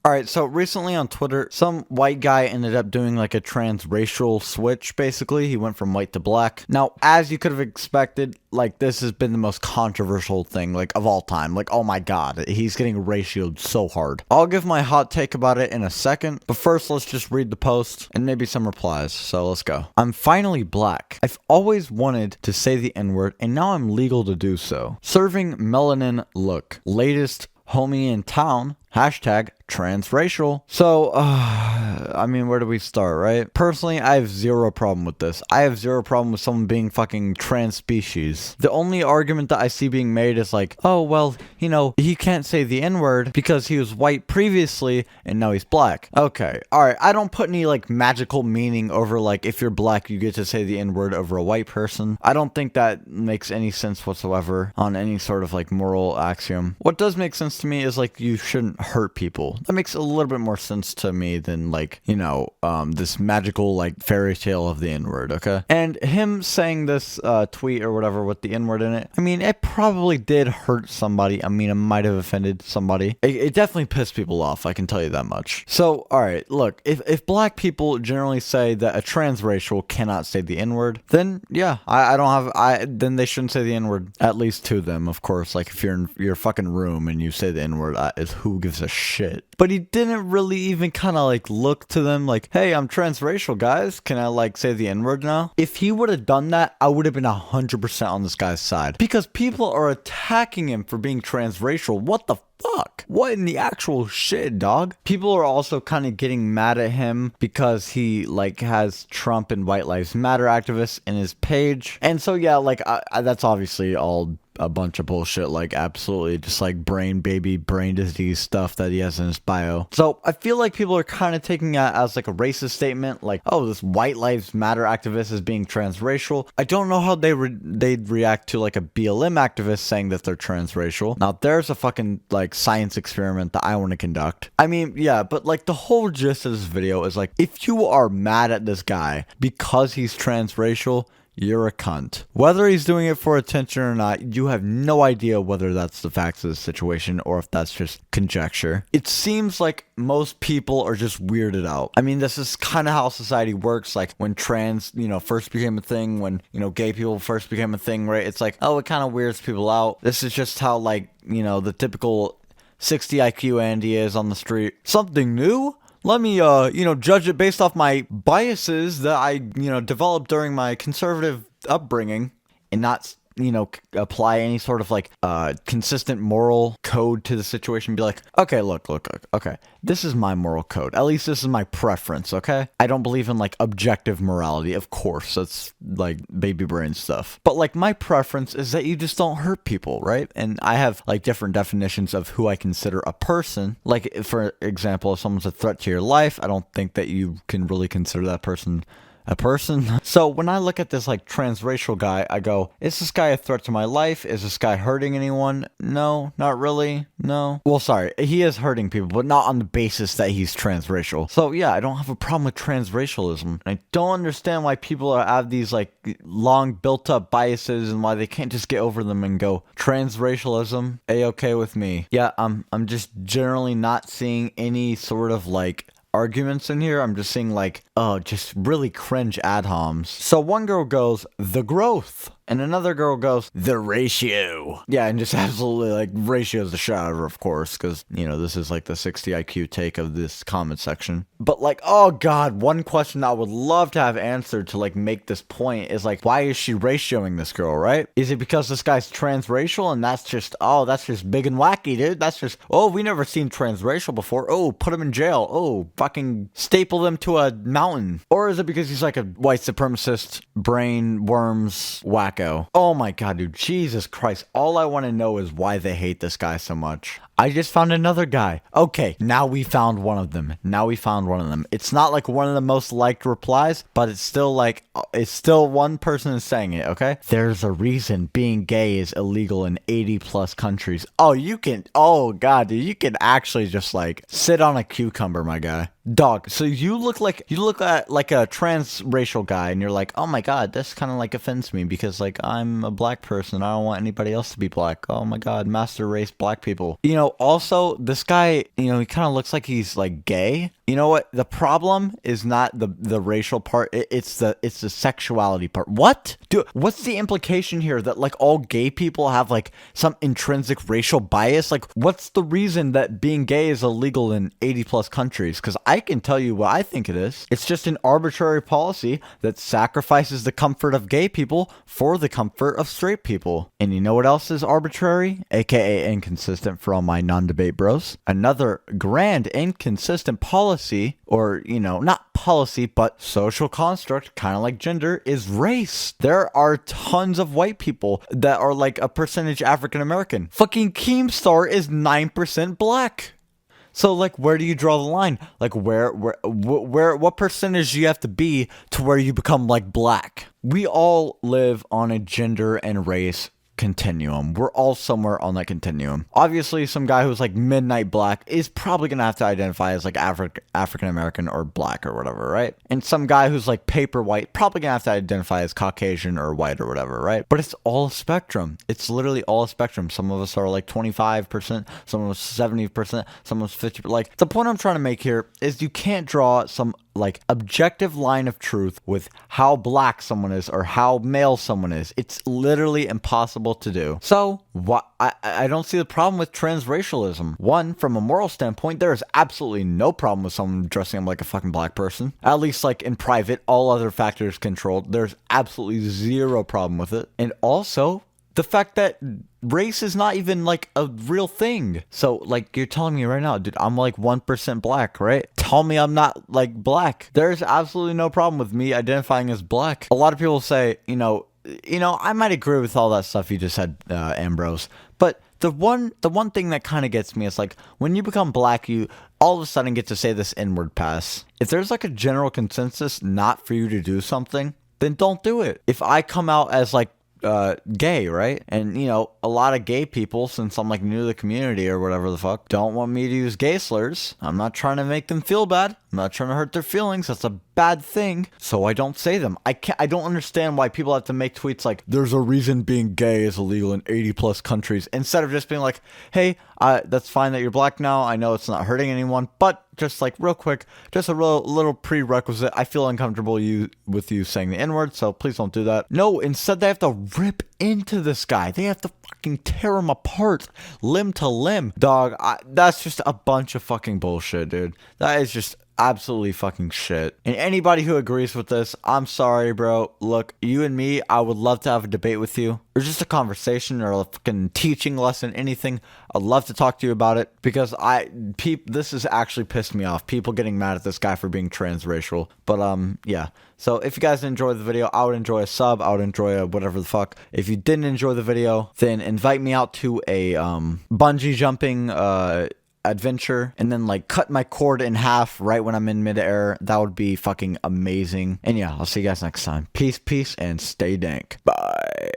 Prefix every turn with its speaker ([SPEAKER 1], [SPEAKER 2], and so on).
[SPEAKER 1] Alright, so recently on Twitter, some white guy ended up doing like a transracial switch, basically. He went from white to black. Now, as you could have expected, like, this has been the most controversial thing, like, of all time. Like, oh my god, he's getting ratioed so hard. I'll give my hot take about it in a second, but first, let's just read the post and maybe some replies. So let's go. I'm finally black. I've always wanted to say the N-word, and now I'm legal to do so. Serving melanin look. Latest homie in town. Hashtag transracial. So, I mean, where do we start, right? Personally, I have zero problem with this. I have zero problem with someone being fucking trans species. The only argument that I see being made is like, oh, well, you know, he can't say the N-word because he was white previously and now he's black. Okay, alright, I don't put any, like, magical meaning over, like, if you're black, you get to say the N-word over a white person. I don't think that makes any sense whatsoever on any sort of, like, moral axiom. What does make sense to me is, like, you shouldn't hurt people. That makes a little bit more sense to me than, like, you know, this magical, like, fairy tale of the N-word, okay? And him saying this tweet or whatever with the N-word in it, I mean, it probably did hurt somebody. I mean, it might have offended somebody. It definitely pissed people off, I can tell you that much. So, alright, look, if black people generally say that a transracial cannot say the N-word, then, yeah, then they shouldn't say the N-word, at least to them, of course. Like, if you're in your fucking room and you say the N-word, who gives a shit? But he didn't really even kind of like look to them like, hey, I'm transracial, guys. Can I like say the N-word now? If he would have done that, I would have been 100% on this guy's side. Because people are attacking him for being transracial. What the fuck? What in the actual shit, dog? People are also kind of getting mad at him because he like has Trump and White Lives Matter activists in his page. And so yeah, like that's obviously all a bunch of bullshit, like absolutely just like brain disease stuff that he has in his bio. So I feel like people are kind of taking that as like a racist statement, like, oh, this White Lives Matter activist is being transracial. I don't know how they'd react to like a BLM activist saying that they're transracial. Now there's a fucking like science experiment that I want to conduct. I mean, yeah, but like the whole gist of this video is like, if you are mad at this guy because he's transracial, you're a cunt. Whether he's doing it for attention or not, you have no idea whether that's the facts of the situation or if that's just conjecture. It seems like most people are just weirded out. I mean, this is kind of how society works. Like when trans, you know, first became a thing, when, you know, gay people first became a thing, right? It's like, oh, it kind of weirds people out. This is just how, like, you know, the typical 60 IQ Andy is on the street. Something new? Let me, you know, judge it based off my biases that I, you know, developed during my conservative upbringing and not, you know, apply any sort of, like, consistent moral code to the situation. Be like, okay, look, okay, this is my moral code. At least this is my preference, okay? I don't believe in, like, objective morality. Of course, that's, like, baby brain stuff. But, like, my preference is that you just don't hurt people, right? And I have, like, different definitions of who I consider a person. Like, for example, if someone's a threat to your life, I don't think that you can really consider that person a person. So when I look at this like transracial guy, I go, is this guy a threat to my life? Is this guy hurting anyone? No, not really. No. Well, sorry, he is hurting people, but not on the basis that he's transracial. So yeah, I don't have a problem with transracialism. I don't understand why people have these like long built up biases and why they can't just get over them and go, transracialism, A-okay with me. Yeah, I'm just generally not seeing any sort of like arguments in here. I'm just seeing like, oh, just really cringe ad homs. So one girl goes, the growth. And another girl goes, the ratio. Yeah, and just absolutely like ratios the shit out of her, of course, because, you know, this is like the 60 IQ take of this comment section. But like, oh god, one question that I would love to have answered to like make this point is like, why is she ratioing this girl, right? Is it because this guy's transracial and that's just, oh, that's just big and wacky, dude? That's just, oh, we never seen transracial before. Oh, put him in jail. Oh, fucking staple them to a mountain. Or is it because he's like a white supremacist, brain worms, whack? Oh my god, dude, Jesus Christ. All I want to know is why they hate this guy so much. I just found another guy. Okay, now we found one of them. It's not like one of the most liked replies, but it's still like, it's still one person is saying it, okay? There's a reason being gay is illegal in 80 plus countries. Oh, oh god, dude, you can actually just like sit on a cucumber, my guy. Dog, so you look at like a transracial guy and you're like, oh my god, this kind of like offends me because like I'm a black person. I don't want anybody else to be black. Oh my god, master race black people. You know, Also, this guy, he kind of looks like he's like gay. You know what? The problem is not the racial part. It's the sexuality part. What? Dude, what's the implication here that like all gay people have like some intrinsic racial bias? Like, what's the reason that being gay is illegal in 80 plus countries? Because I can tell you what I think it is. It's just an arbitrary policy that sacrifices the comfort of gay people for the comfort of straight people. And you know what else is arbitrary? AKA inconsistent for all my non-debate bros. Another grand inconsistent policy, or, not policy, but social construct, kind of like gender, is race. There are tons of white people that are like a percentage African American. Fucking Keemstar is 9% black. So, like, where do you draw the line? Like, what percentage do you have to be to where you become, like, black? We all live on a gender and race continuum. We're all somewhere on that continuum. Obviously, some guy who's like midnight black is probably gonna have to identify as like African American or black or whatever, right? And some guy who's like paper white probably gonna have to identify as Caucasian or white or whatever, right? But it's all a spectrum. It's literally all a spectrum. Some of us are like 25%, some of us 70%, some of us 50%. Like, the point I'm trying to make here is you can't draw some like objective line of truth with how black someone is or how male someone is. It's literally impossible to do. So I don't see the problem with transracialism. One, from a moral standpoint, there is absolutely no problem with someone dressing up like a fucking black person. At least like in private, all other factors controlled. There's absolutely zero problem with it. And also, the fact that race is not even like a real thing. So like, you're telling me right now, dude, I'm like 1% black, right? Tell me I'm not like black. There's absolutely no problem with me identifying as black. A lot of people say, I might agree with all that stuff you just said, Ambrose. But the one thing that kind of gets me is like, when you become black, you all of a sudden get to say this inward pass. If there's like a general consensus not for you to do something, then don't do it. If I come out as like gay, right? And a lot of gay people, since I'm like new to the community or whatever the fuck, don't want me to use gay slurs. I'm not trying to make them feel bad. I'm not trying to hurt their feelings. That's a bad thing. So I don't say them. I don't understand why people have to make tweets like, there's a reason being gay is illegal in 80 plus countries, instead of just being like, hey, that's fine that you're black now. I know it's not hurting anyone, but just like real quick, just a little prerequisite. I feel uncomfortable with you saying the N-word, so please don't do that. No, instead they have to rip into this guy. They have to fucking tear him apart, limb to limb. Dog, that's just a bunch of fucking bullshit, dude. That is just absolutely fucking shit. And anybody who agrees with this, I'm sorry, bro. Look, you and me, I would love to have a debate with you, or just a conversation, or a fucking teaching lesson, anything. I'd love to talk to you about it, because this has actually pissed me off. People getting mad at this guy for being transracial. But yeah. So if you guys enjoyed the video, I would enjoy a sub. I would enjoy a whatever the fuck. If you didn't enjoy the video, then invite me out to a bungee jumping adventure, and then like cut my cord in half right when I'm in midair. That would be fucking amazing. And yeah, I'll see you guys next time. Peace, and stay dank. Bye.